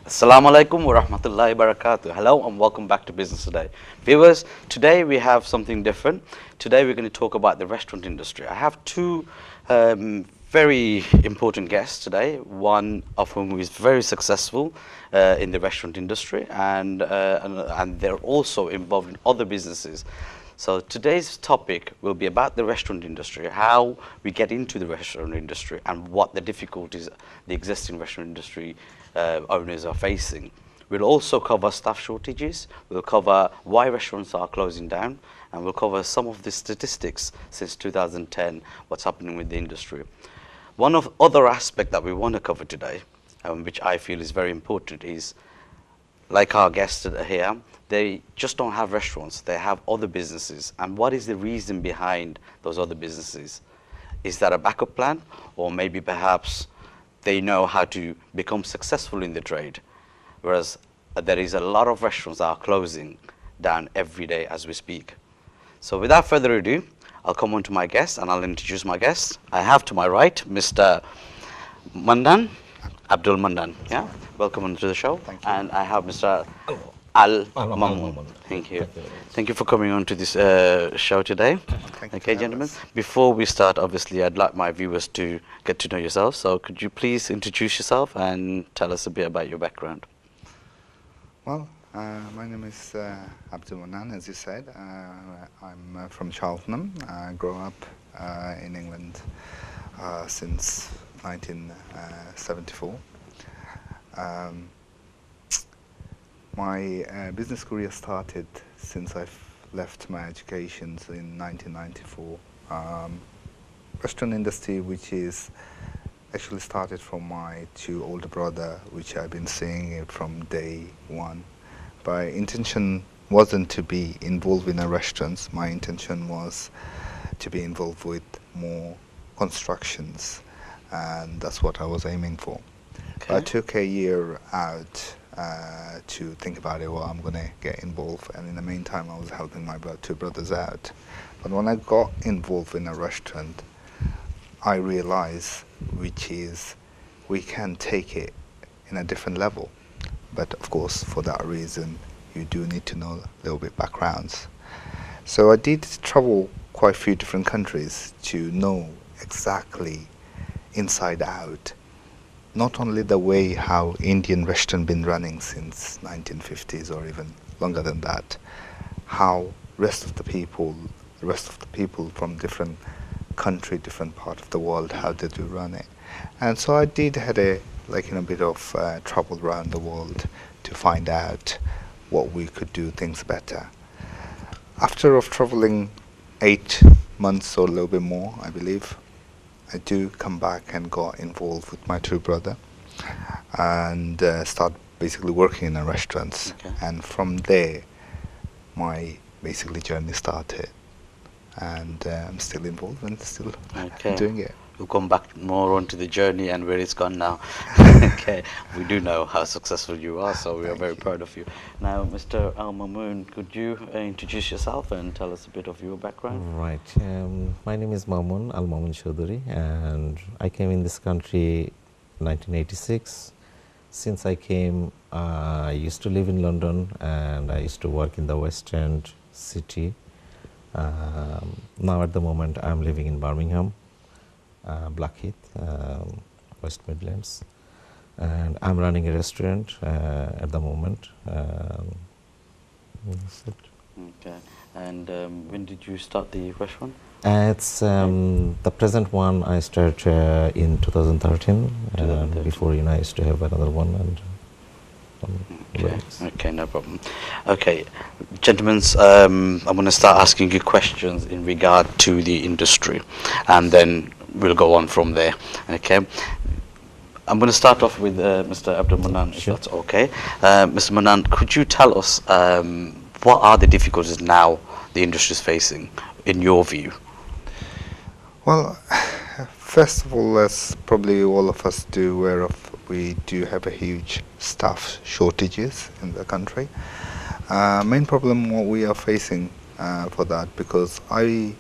Assalamu alaikum wa rahmatullahi wa barakatuh. Hello and welcome back to Business Today. Viewers, today we have something different. Today we're going to talk about the restaurant industry. I have two very important guests today, one of whom is very successful in the restaurant industry and they're also involved in other businesses. So today's topic will be about the restaurant industry, how we get into the restaurant industry and what the difficulties the existing restaurant industry owners are facing. We'll also cover staff shortages, we'll cover why restaurants are closing down, and we'll cover some of the statistics since 2010, what's happening with the industry. One of other aspect that we want to cover today, which I feel is very important, is like our guests that are here, they just don't have restaurants, they have other businesses. And what is the reason behind those other businesses? Is that a backup plan? Or maybe perhaps they know how to become successful in the trade? Whereas there is a lot of restaurants that are closing down every day as we speak. So without further ado, I'll come on to my guest and I'll introduce my guest. I have to my right, Mr. Mandan, Abdul Mandan. Yeah, welcome onto the show. Thank you. And I have Mr. Al Mamun. Mamun. Thank you. Thank you very much. Thank you for coming on to this show today. Thank you Okay, for gentlemen. having us. Before we start, obviously, I'd like my viewers to get to know yourself. So could you please introduce yourself and tell us a bit about your background? Well, my name is Abdul Manan, as you said. I'm from Cheltenham. I grew up in England since 1974. My business career started since I've left my education in 1994. Restaurant industry, which is actually started from my two older brother, which I've been seeing it from day one. My intention wasn't to be involved in a restaurants. My intention was to be involved with more constructions, and that's what I was aiming for. Okay. I took a year out to think about it, well, I'm going to get involved, and in the meantime I was helping my two brothers out. But when I got involved in a restaurant, I realized which is we can take it in a different level. But of course, for that reason, you do need to know a little bit backgrounds. So I did travel quite a few different countries to know exactly inside out, not only the way how Indian restaurant been running since 1950s or even longer than that, how rest of the people from different country, different part of the world, how they do run it. And so I did had a bit of travel around the world to find out what we could do things better. After of traveling 8 months or a little bit more, I believe, I do come back and got involved with my two brother and start basically working in a restaurants. Okay. And from there, my basically journey started. And I'm still involved and still Okay. doing it. We'll come back more onto the journey and where it's gone now. Okay, we do know how successful you are, so we are Thank very you. proud of you. Now, Mr. Al Mamoon, could you introduce yourself and tell us a bit of your background? Right. My name is Mamun, Al Mamun Chaudhary, and I came in this country 1986. Since I came, I used to live in London and I used to work in the West End city. Now at the moment I'm living in Birmingham, Blackheath, West Midlands, and I'm running a restaurant at the moment. That's it. Okay, and when did you start the restaurant? It's the present one I started in 2013. 2013. Before, I used to have another one and Okay, breaks. okay, no problem. Okay, gentlemen, I'm going to start asking you questions in regard to the industry, and then we'll go on from there. Okay, I'm going to start off with Mr. Abdul Manan, if Sure. that's okay. Mr. Manan, could you tell us what are the difficulties now the industry is facing, in your view? Well, first of all, as probably all of us do aware of, we do have a huge staff shortages in the country. Main problem what we are facing for that, because I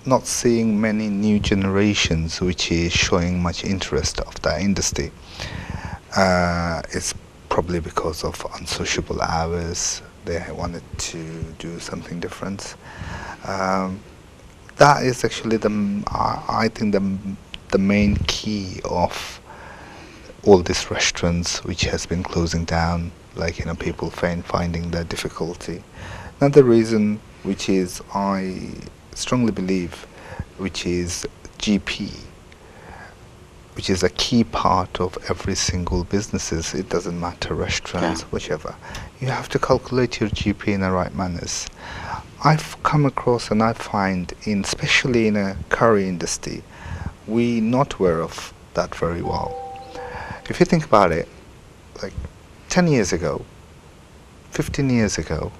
not seeing many new generations which is showing much interest of the industry. It's probably because of unsociable hours. They wanted to do something different. Um, that is actually I think the main key of all these restaurants which has been closing down, like people finding that difficulty. Another reason which is I strongly believe, which is GP, which is a key part of every single businesses. It doesn't matter, restaurants, whichever. You have to calculate your GP in the right manners. I've come across and I find, especially in a curry industry, we not aware of that very well. If you think about it, like 10 years ago, 15 years ago,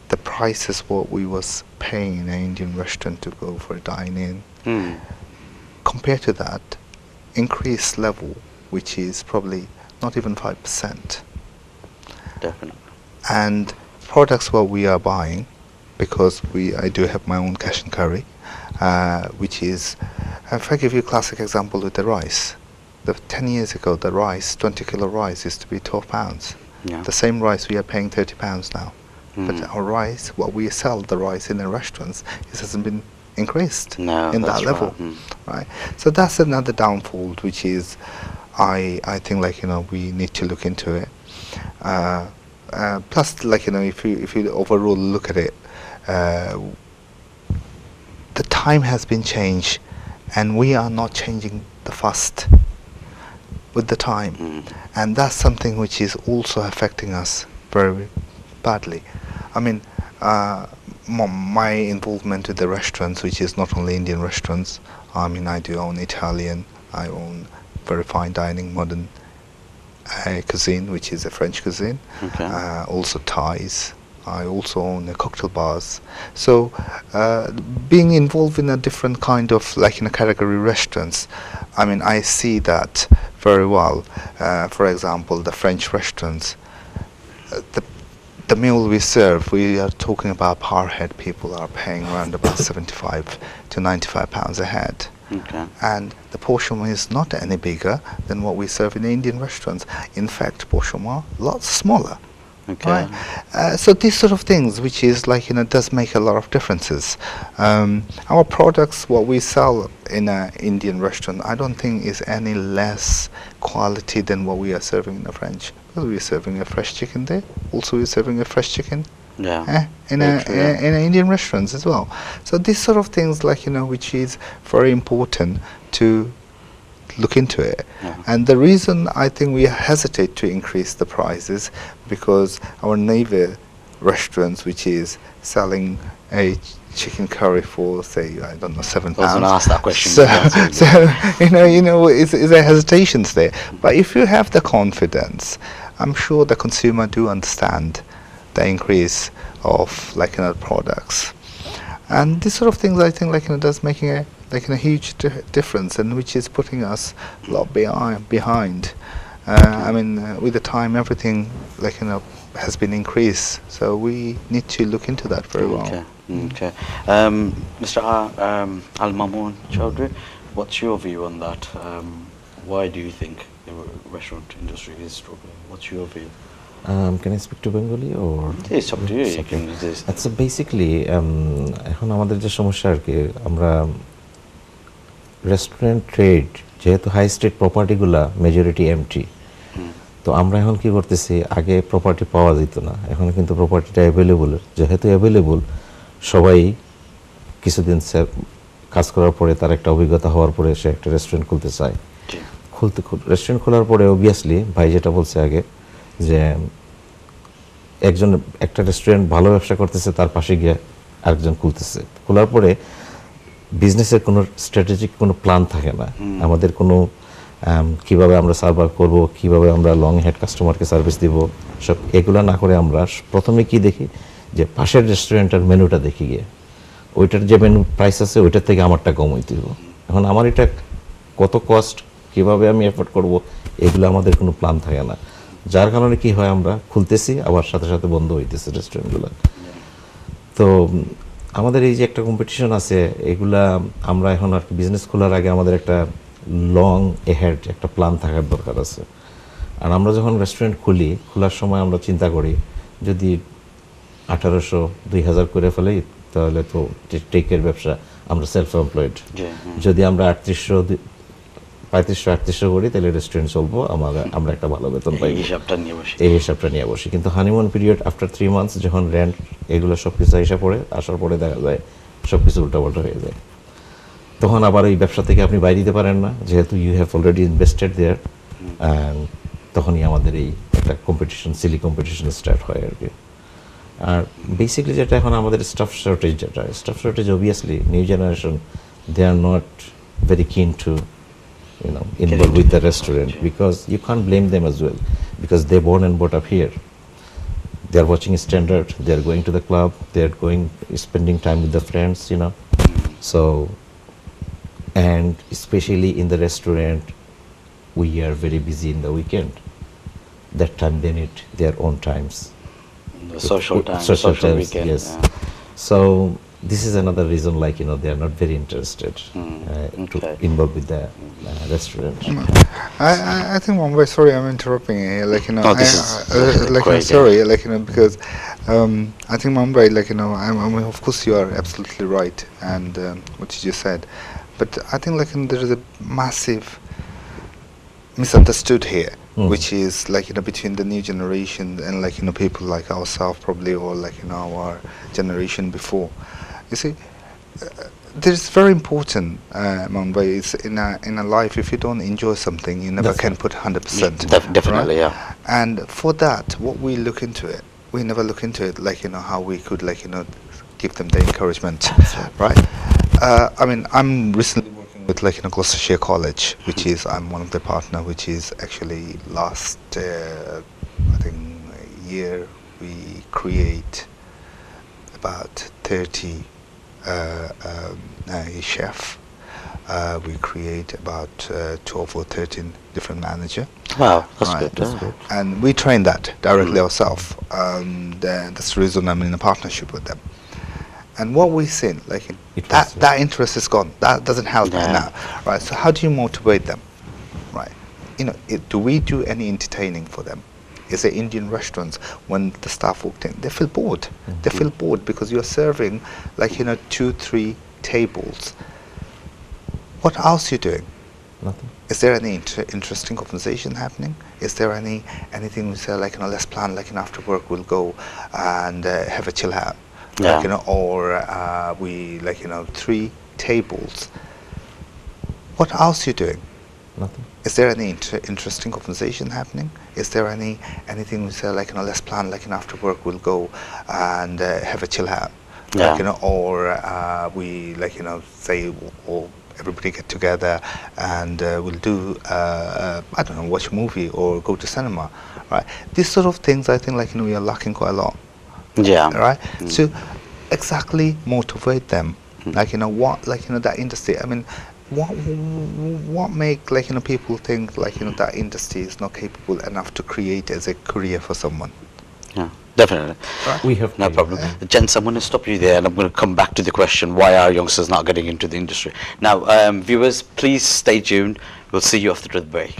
the prices what we was paying in an Indian restaurant to go for a dine-in, compared to that, increased level, which is probably not even 5%. Definitely. And products what we are buying, because I do have my own cash and curry, which is, if I give you a classic example with the rice, 10 years ago the rice, 20 kilo rice used to be £12. Yeah. The same rice we are paying £30 now. But our rice, what we sell the rice in the restaurants, it hasn't been increased in that level, right? So that's another downfall, which is I think we need to look into it. Plus, if you overall look at it, the time has been changed, and we are not changing the fast with the time, and that's something which is also affecting us very badly. I mean, my involvement with the restaurants, which is not only Indian restaurants, I mean, I do own Italian, I own very fine dining, modern cuisine, which is a French cuisine, also Thais. I also own cocktail bars. So being involved in a different kind of category restaurants, I mean, I see that very well. For example, the French restaurants, the meal we serve, we are talking about per head. People are paying around about 75 to 95 pounds a head. And the portion is not any bigger than what we serve in the Indian restaurants. In fact, portion are lots smaller. Right? So these sort of things, which is does make a lot of differences. Our products, what we sell in an Indian restaurant, I don't think is any less quality than what we are serving in the French. Well, we're serving a fresh chicken there. Also, we're serving a fresh chicken in Indian restaurants as well. So these sort of things, which is very important to look into it. And the reason I think we hesitate to increase the prices, because our neighbor restaurants, which is selling a chicken curry for, say, I don't know, £7. I was going to ask that question. So it's a hesitations there. But if you have the confidence, I'm sure the consumer do understand the increase of products. And these sort of things, I think, does making a huge difference, and which is putting us a lot behind. I mean, with the time, everything has been increased, so we need to look into that very well. Okay. Mr. Al Mamun Chowdhury, what's your view on that? Why do you think the restaurant industry is struggling? What's your view? Can I speak to Bengali or? It's up to you. You can আচ্ছা, basically এখন আমাদের যে সমস্যা আর কি, আমরা restaurant trade যেহেতু high street প্রপার্টিগুলা majority MT, তো আমরা এখন কি করতেছি, আগে প্রপার্টি পাওয়া যেত না, এখন কিন্তু প্রপার্টিটা অ্যাভেলেবল। যেহেতু অ্যাভেলেবল, সবাই কিছুদিন কাজ করার পরে, তার একটা অভিজ্ঞতা হওয়ার পরে সে একটা রেস্টুরেন্ট খুলতে চায়। রেস্টুরেন্ট খোলার পরে অবভিয়াসলি ভাই যেটা বলছে আগে, যে একজন একটা রেস্টুরেন্ট ভালো ব্যবসা করতেছে, তার পাশে গিয়ে আরেকজন খুলতেছে। খোলার পরে বিজনেসের কোনো স্ট্র্যাটেজিক কোনো প্ল্যান থাকে না। আমাদের কোনো কিভাবে আমরা সার্ভার করব, কিভাবে আমরা লং হেড কাস্টমারকে সার্ভিস দিব, সব এগুলো না করে আমরা প্রথমে কি দেখি, যে পাশের রেস্টুরেন্টের মেনুটা দেখি গিয়ে, ওইটার যে মেনু প্রাইস আছে ওইটার থেকে আমারটা কম হইতে দিব। এখন আমার এটা কত কস্ট, কিভাবে আমি এফোর্ড করব, এগুলো আমাদের কোনো প্ল্যান থাকে না। যার কারণে কি হয়, আমরা খুলতেছি আবার সাথে সাথে বন্ধ হইতেছে রেস্টুরেন্টগুলো। তো আমাদের এই যে একটা কম্পিটিশন আছে, এগুলা আমরা এখন আর কি বিজনেস খোলার আগে আমাদের একটা লং এহেড একটা প্ল্যান থাকার দরকার আছে। আর আমরা যখন রেস্টুরেন্ট খুলি, খোলার সময় আমরা চিন্তা করি যদি 1800-2000 করে ফেলি তাহলে তো টেকের ব্যবসা, আমরা সেলফ এমপ্লয়েড। যদি আমরা 3500-3800 করি তাহলে রেস্টুরেন্ট চলবো, আমরা একটা ভালো বেতন পাই, এই হিসাবটা নিয়ে বসি। কিন্তু হানিমুন পিরিয়ড আফটার 3 মান্থস যখন রেন্ট এগুলো সব কিছু হিসাব পড়ে আসার পরে দেখা যায় সব কিছু উল্টাপাল্টা হয়ে যায়। তখন আবার এই ব্যবসা থেকে আপনি বাইরে দিতে পারেন না, যেহেতু you have already invested there. And তখনই আমাদের এই একটা কম্পিটিশন, সিলি কম্পিটিশন স্টার্ট হয় আর কি। আর বেসিক্যালি যেটা এখন আমাদের staff shortage obviously new generation they are not very keen to involve with the restaurant, because you can't blame them as well, because they're born and brought up here. They are watching standard, they are going to the club, they are spending time with the friends, so, and especially in the restaurant we are very busy in the weekend. That time they need their own times, the social times, weekend, yes. So this is another reason, they are not very interested to involve with the restaurant. I think Mumbai, sorry I'm interrupting here, sorry, because I think Mumbai, of course you are absolutely right, and what you just said, but I think there is a massive misunderstood here, which is between the new generation and people like ourselves probably, or our generation before. You see, this is very important, Mumbai. It's in a life, if you don't enjoy something, you never can put 100%. Definitely, right? yeah. And for that, what we look into it, we never look into it how we could give them the encouragement, right? I mean, I'm recently working with Gloucestershire College, which is I'm one of the partner, which is actually last I think year we create about 30 chef. We create about 12 or 13 different manager. Wow, that's right. good. That's good. And we train that directly ourselves. That's the reason I'm in a partnership with them. And what we've seen, that interest is gone. That doesn't help now, right? So how do you motivate them, right? Do we do any entertaining for them? Is there Indian restaurants, when the staff walked in, they feel bored. They feel bored because you're serving 2-3 tables. What else are you doing? Nothing. Is there any interesting conversation happening? Is there anything we say let's plan after work we'll go and have a chill out, or we 3 tables. What else are you doing? Nothing. Is there any interesting conversation happening? Is there anything we say let's plan after work we'll go and have a chill out, or we say everybody get together and we'll do I don't know, watch a movie or go to cinema, right? These sort of things I think we are lacking quite a lot. Right. So exactly motivate them, what that industry. I mean, what make people think that industry is not capable enough to create as a career for someone? Yeah, definitely. Right. We have No problem. Gents, I'm going to stop you there and I'm going to come back to the question, why are youngsters not getting into the industry? Now, viewers, please stay tuned. We'll see you after the break.